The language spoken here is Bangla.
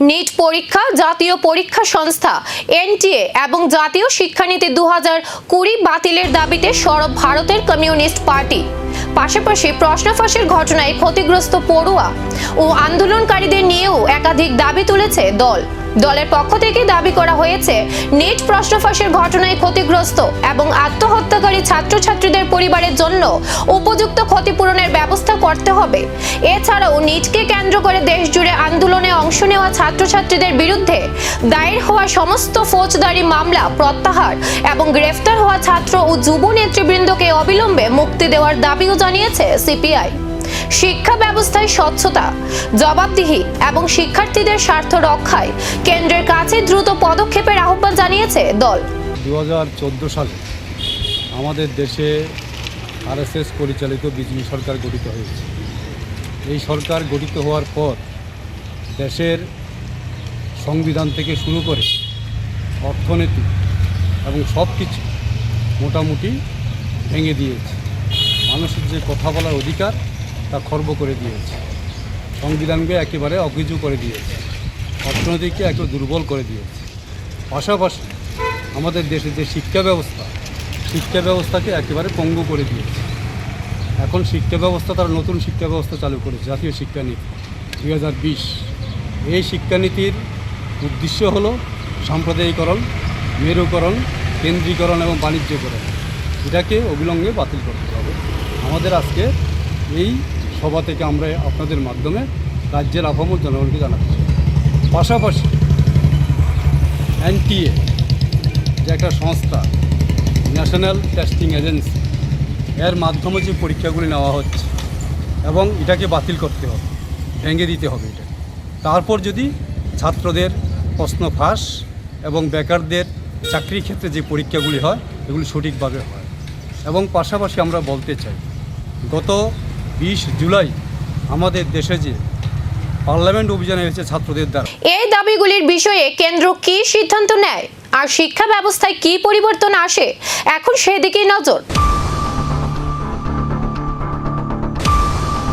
নিট পরীক্ষা জাতীয় পরীক্ষা সংস্থা এনটিএ এবং জাতীয় শিক্ষানীতি 2020 বাতিলের দাবিতে সরব ভারতের কমিউনিস্ট পার্টি। পাশাপাশি প্রশ্ন ফাঁসের ঘটনায় ক্ষতিগ্রস্ত পড়ুয়া ও আন্দোলনকারীদের নিয়েও একাধিক দাবি তুলেছে দলের পক্ষ থেকে দাবি করা হয়েছে নিট প্রশ্ন ফাঁসের ঘটনায় ক্ষতিগ্রস্ত এবং আত্মহত্যাকারী ছাত্রছাত্রীদের পরিবারের জন্য উপযুক্ত ক্ষতিপূরণের ব্যবস্থা করতে হবে। এছাড়াও নিটকে কেন্দ্র করে দেশজুড়ে আন্দোলনে অংশ নেওয়া ছাত্রছাত্রীদের বিরুদ্ধে দায়ের হওয়া সমস্ত ফৌজদারি মামলা প্রত্যাহার এবং গ্রেফতার হওয়া ছাত্র ও যুব নেতৃবৃন্দকে অবিলম্বে মুক্তি দেওয়ার দাবিও জানিয়েছে সিপিআই। শিক্ষা ব্যবস্থায় স্বচ্ছতা, জবাবদিহি এবং শিক্ষার্থীদের স্বার্থ রক্ষায় কেন্দ্রের কাছে দ্রুত পদক্ষেপের আহ্বান জানিয়েছে দল। 2014 সালে আমাদের দেশে আরএসএস পরিচালিত বিজেপি সরকার গঠিত হয়েছে। এই সরকার গঠিত হওয়ার পর দেশের সংবিধান থেকে শুরু করে অর্থনীতি এবং সব কিছু মোটামুটি ভেঙে দিয়েছে। মানুষের যে কথা বলার অধিকার তা খর্ব করে দিয়েছে, সংবিধানকে একেবারে অকেজু করে দিয়েছে, অর্থনীতিকে একটু দুর্বল করে দিয়েছে। পাশাপাশি আমাদের দেশে যে শিক্ষা ব্যবস্থাকে একেবারে পঙ্গু করে দিয়েছে। এখন শিক্ষা ব্যবস্থা তার নতুন শিক্ষা ব্যবস্থা চালু করেছে, জাতীয় শিক্ষানীতি 2020। এই শিক্ষানীতির উদ্দেশ্য হলো সাম্প্রদায়িকরণ, মেরুকরণ, কেন্দ্রীকরণ এবং বাণিজ্যকরণ। এটাকে অবিলম্বে বাতিল করতে হবে। আমাদের আজকে এই সভা থেকে আমরা আপনাদের মাধ্যমে রাজ্যের আপামর জনগণকে জানাচ্ছি। পাশাপাশি এনটিএ যে একটা সংস্থা, ন্যাশনাল টেস্টিং এজেন্সি, এর মাধ্যমে যে পরীক্ষাগুলি নেওয়া হচ্ছে এবং এটাকে বাতিল করতে হবে, ভেঙে দিতে হবে এটা। তারপর যদি ছাত্রদের প্রশ্ন ফাঁস এবং বেকারদের চাকরি ক্ষেত্রে যে পরীক্ষাগুলি হয় এগুলি সঠিকভাবে হয়। এবং পাশাপাশি আমরা বলতে চাই, গত 20 জুলাই আমাদের দেশে যে পার্লামেন্ট অভিযান হয়েছে ছাত্রদের দ্বারা, এই দাবিগুলির বিষয়ে কেন্দ্র কি সিদ্ধান্ত নেয় আর শিক্ষা ব্যবস্থায় কি পরিবর্তন আসে, এখন সেদিকেই নজর।